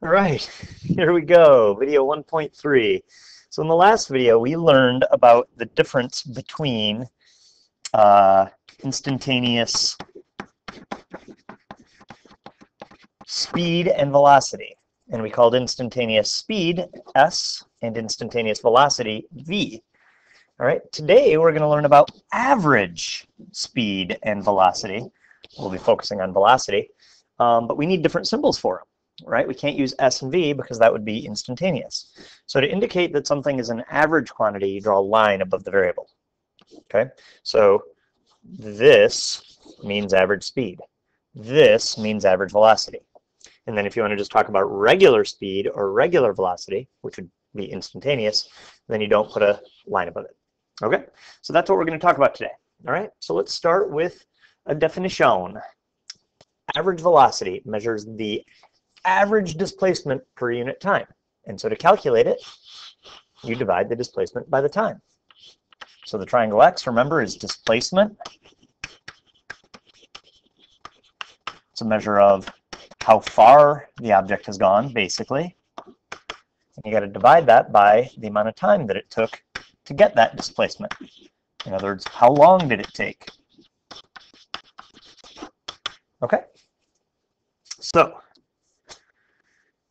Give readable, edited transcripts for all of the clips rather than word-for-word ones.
All right, here we go, video 1.3. So in the last video, we learned about the difference between uh, instantaneous speed and velocity. And we called instantaneous speed S and instantaneous velocity V. All right, today we're going to learn about average speed and velocity. We'll be focusing on velocity, but we need different symbols for them. Right? We can't use S and V because that would be instantaneous. So to indicate that something is an average quantity, you draw a line above the variable. Okay? So this means average speed. This means average velocity. And then if you want to just talk about regular speed or regular velocity, which would be instantaneous, then you don't put a line above it. Okay? So that's what we're going to talk about today. All right? So let's start with a definition. Average velocity measures the average displacement per unit time. And so to calculate it, you divide the displacement by the time. So the triangle X, remember, is displacement. It's a measure of how far the object has gone, basically. And you got to divide that by the amount of time that it took to get that displacement. In other words, how long did it take? Okay. So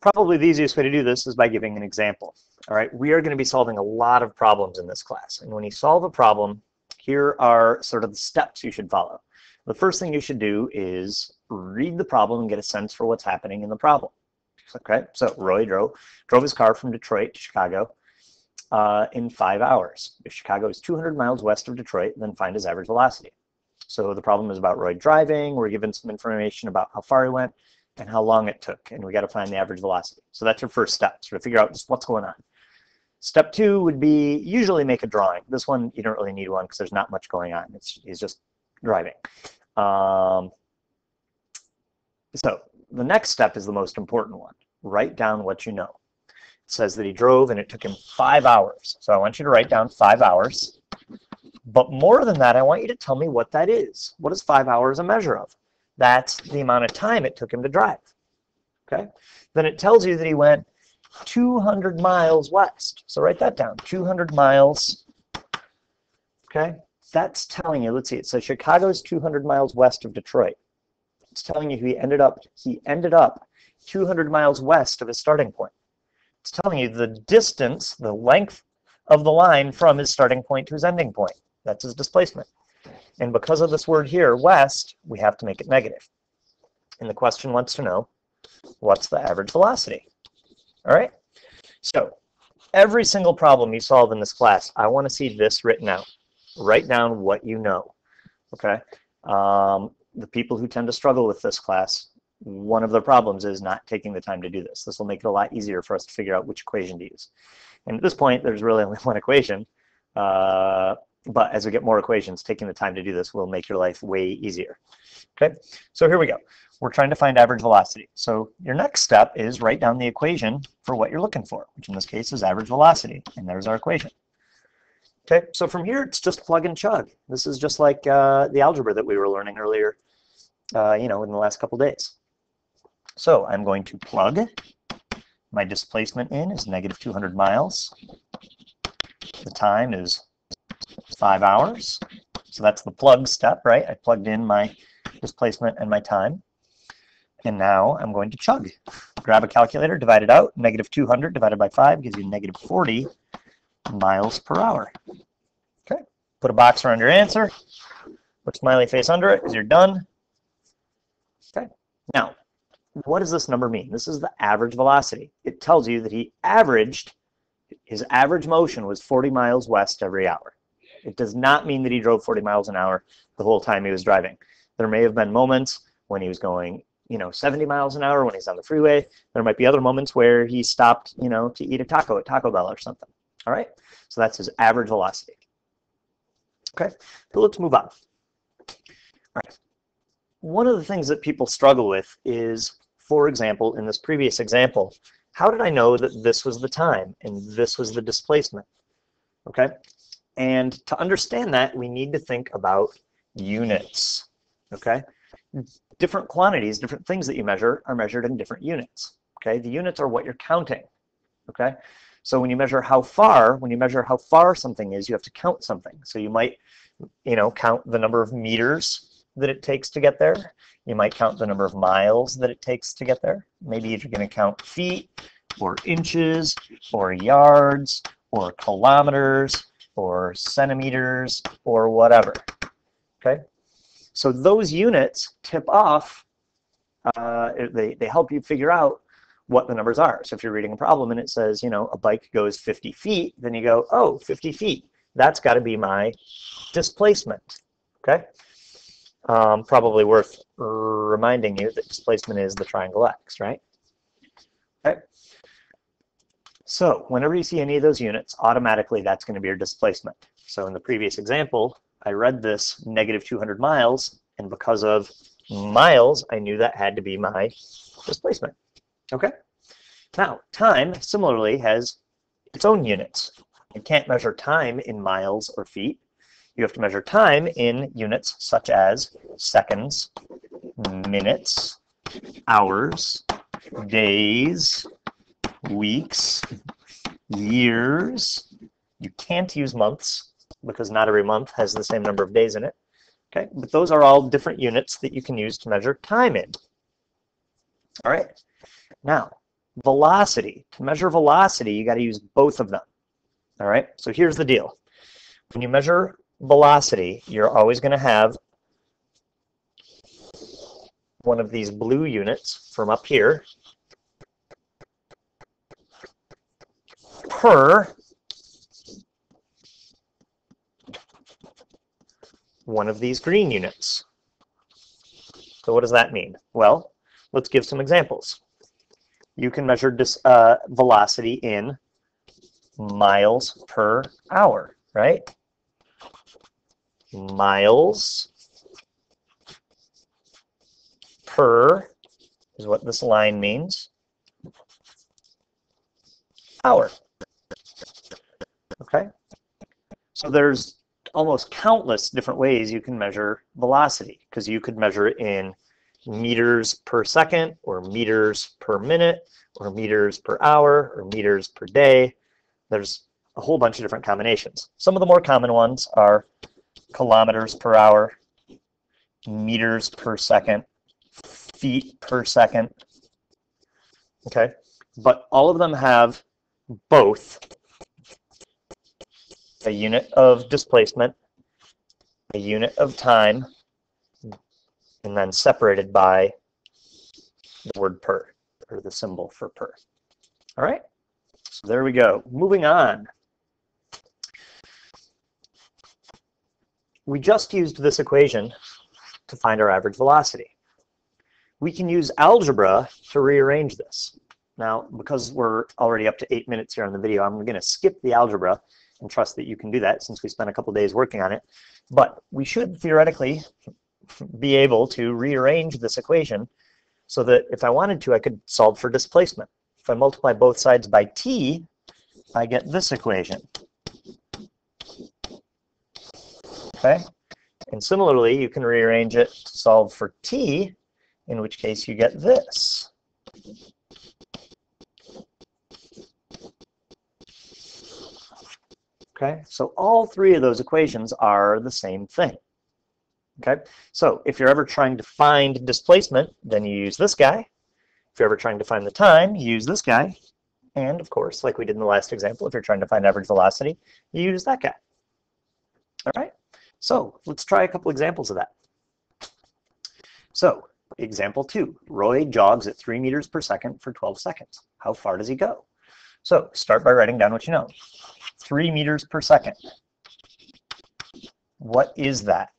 probably the easiest way to do this is by giving an example. All right, we are going to be solving a lot of problems in this class. And when you solve a problem, here are sort of the steps you should follow. The first thing you should do is read the problem and get a sense for what's happening in the problem. Okay, so Roy drove his car from Detroit to Chicago in 5 hours. If Chicago is 200 miles west of Detroit, then find his average velocity. So the problem is about Roy driving. We're given some information about how far he went and how long it took, and we got to find the average velocity. So that's your first step, sort of figure out just what's going on. Step two would be usually make a drawing. This one, you don't really need one because there's not much going on. He's just driving. So the next step is the most important one. Write down what you know. It says that he drove and it took him 5 hours. So I want you to write down 5 hours. But more than that, I want you to tell me what that is. What is 5 hours a measure of? That's the amount of time it took him to drive. Okay? Then it tells you that he went 200 miles west. So write that down. 200 miles. Okay? That's telling you, let's see, it says Chicago's 200 miles west of Detroit. It's telling you he ended up 200 miles west of his starting point. It's telling you the distance, the length of the line from his starting point to his ending point. That's his displacement. And because of this word here, west, we have to make it negative. And the question wants to know, what's the average velocity? All right? So every single problem you solve in this class, I want to see this written out. Write down what you know. Okay? The people who tend to struggle with this class, one of their problems is not taking the time to do this. This will make it a lot easier for us to figure out which equation to use. And at this point, there's really only one equation. But as we get more equations, taking the time to do this will make your life way easier. Okay, so here we go. We're trying to find average velocity. So your next step is write down the equation for what you're looking for, which in this case is average velocity. And there's our equation. Okay, so from here, it's just plug and chug. This is just like the algebra that we were learning earlier, in the last couple days. So I'm going to plug my displacement in is negative 200 miles. The time is 5 hours. So that's the plug step, right? I plugged in my displacement and my time. And now I'm going to chug. Grab a calculator, divide it out. Negative 200 divided by 5 gives you negative 40 miles per hour. Okay. Put a box around your answer. Put a smiley face under it because you're done. Okay. Now, what does this number mean? This is the average velocity. It tells you that his average motion was 40 miles west every hour. It does not mean that he drove 40 miles an hour the whole time he was driving. There may have been moments when he was going, 70 miles an hour when he's on the freeway. There might be other moments where he stopped, to eat a taco at Taco Bell or something. All right? So that's his average velocity. Okay, so let's move on. All right. One of the things that people struggle with is, for example, in this previous example, how did I know that this was the time and this was the displacement? Okay, and to understand that, we need to think about units. Okay, different quantities, different things that you measure are measured in different units. Okay, the units are what you're counting. Okay, so when you measure how far something is, you have to count something. So you might, count the number of meters that it takes to get there. You might count the number of miles that it takes to get there. Maybe you're going to count feet, or inches, or yards, or kilometers, or centimeters, or whatever. Okay, so those units tip off. They help you figure out what the numbers are. So if you're reading a problem and it says, a bike goes 50 feet, then you go, oh, 50 feet. That's got to be my displacement. Okay. Probably worth reminding you that displacement is the triangle x, right? Okay. So whenever you see any of those units, automatically that's going to be your displacement. So in the previous example, I read this -200 miles, and because of miles, I knew that had to be my displacement. Okay? Now, time similarly has its own units. You can't measure time in miles or feet. You have to measure time in units such as seconds, minutes, hours, days, weeks, years. You can't use months because not every month has the same number of days in it. Okay, but those are all different units that you can use to measure time in. All right, now velocity. To measure velocity, you got to use both of them. All right, so here's the deal. When you measure velocity, you're always going to have one of these blue units from up here per one of these green units. So what does that mean? Well, let's give some examples. You can measure velocity in miles per hour, right? Miles per is what this line means. Hour. Okay? So there's almost countless different ways you can measure velocity, because you could measure it in meters per second, or meters per minute, or meters per hour, or meters per day. There's a whole bunch of different combinations. Some of the more common ones are kilometers per hour, meters per second, feet per second. Okay, but all of them have both a unit of displacement, a unit of time, and then separated by the word per, or the symbol for per. All right, so there we go. Moving on. We just used this equation to find our average velocity. We can use algebra to rearrange this. Now, because we're already up to 8 minutes here on the video, I'm going to skip the algebra and trust that you can do that since we spent a couple days working on it. But we should theoretically be able to rearrange this equation so that if I wanted to, I could solve for displacement. If I multiply both sides by t, I get this equation. Okay? And similarly, you can rearrange it to solve for t, in which case you get this. Okay, so all three of those equations are the same thing. Okay, so if you're ever trying to find displacement, then you use this guy. If you're ever trying to find the time, you use this guy. And of course, like we did in the last example, if you're trying to find average velocity, you use that guy. All right, so let's try a couple examples of that. So, example 2, Roy jogs at 3 meters per second for 12 seconds. How far does he go? So, start by writing down what you know. 3 meters per second. What is that?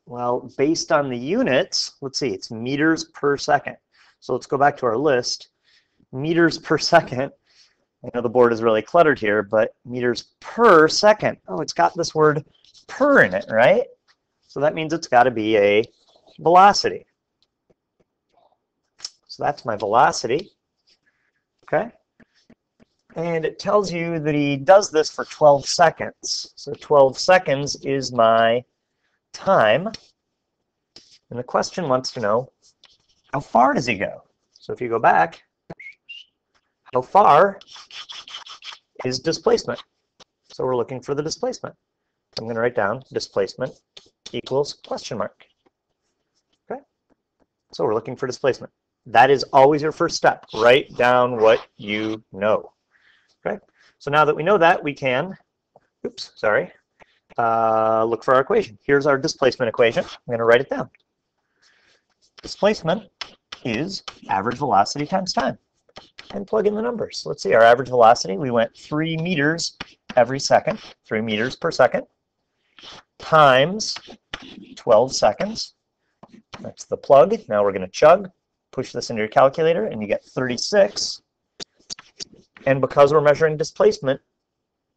Well, based on the units, let's see, it's meters per second. So let's go back to our list. Meters per second. I know the board is really cluttered here, but meters per second. Oh, it's got this word per in it, right? So that means it's got to be a velocity. So that's my velocity. Okay? And it tells you that he does this for 12 seconds. So 12 seconds is my time. And the question wants to know, how far does he go? So if you go back, how far is displacement? So we're looking for the displacement. I'm going to write down displacement equals question mark. Okay? So we're looking for displacement. That is always your first step. Write down what you know. Okay? So now that we know that, we can, look for our equation. Here's our displacement equation. I'm going to write it down. Displacement is average velocity times time. And plug in the numbers. Let's see, our average velocity, we went 3 meters every second, 3 meters per second, times 12 seconds. That's the plug. Now we're going to chug. Push this into your calculator, and you get 36. And because we're measuring displacement,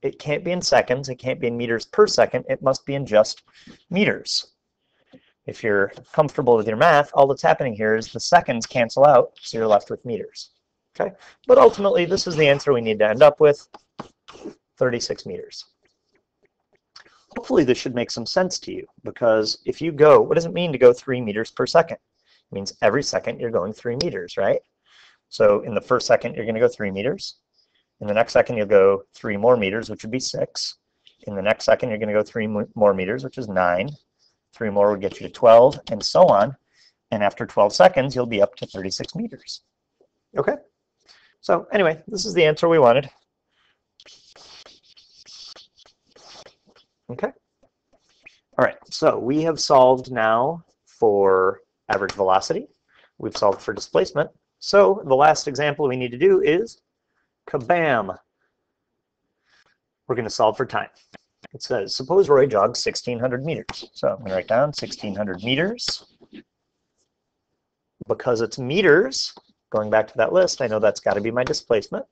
it can't be in seconds, it can't be in meters per second, it must be in just meters. If you're comfortable with your math, all that's happening here is the seconds cancel out, so you're left with meters. Okay? But ultimately, this is the answer we need to end up with, 36 meters. Hopefully this should make some sense to you, because if you go, what does it mean to go 3 meters per second? It means every second you're going 3 meters, right? So in the first second, you're going to go 3 meters. In the next second, you'll go 3 more meters, which would be 6. In the next second, you're going to go 3 more meters, which is 9. 3 more would get you to 12, and so on. And after 12 seconds, you'll be up to 36 meters. Okay? So anyway, this is the answer we wanted. Okay? All right, so we have solved now for average velocity. We've solved for displacement. So the last example we need to do is kabam. We're going to solve for time. It says, suppose Roy jogs 1,600 meters. So I'm going to write down 1,600 meters. Because it's meters, going back to that list, I know that's got to be my displacement.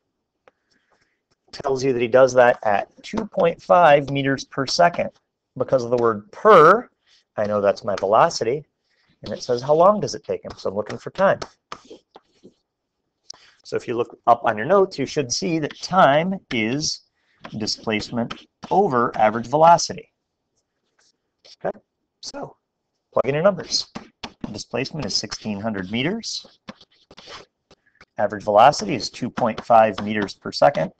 Tells you that he does that at 2.5 meters per second. Because of the word per, I know that's my velocity. And it says, how long does it take him? So I'm looking for time. So if you look up on your notes, you should see that time is displacement over average velocity. Okay, so plug in your numbers. Displacement is 1,600 meters. Average velocity is 2.5 meters per second.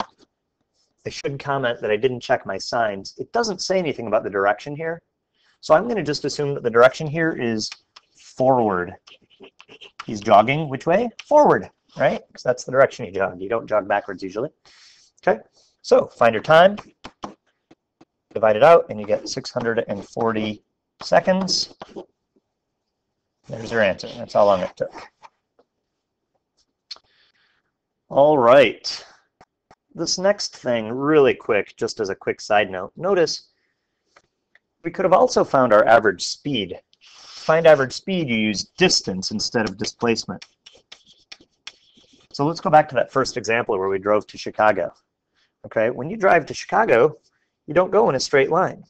I should comment that I didn't check my signs. It doesn't say anything about the direction here. So I'm going to just assume that the direction here is forward. He's jogging which way? Forward, right? Because that's the direction you jog. You don't jog backwards usually. Okay, so find your time, divide it out, and you get 640 seconds. There's your answer. That's how long it took. All right. This next thing, really quick, just as a quick side note, notice we could have also found our average speed. To find average speed, you use distance instead of displacement. So let's go back to that first example where we drove to Chicago. Okay, when you drive to Chicago, you don't go in a straight line.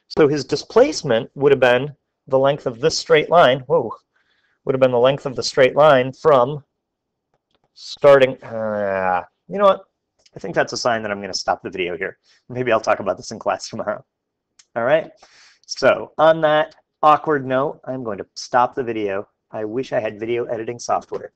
So his displacement would have been the length of this straight line. Whoa, would have been the length of the straight line from starting. You know what? I think that's a sign that I'm going to stop the video here. Maybe I'll talk about this in class tomorrow. All right. So on that awkward note, I'm going to stop the video. I wish I had video editing software.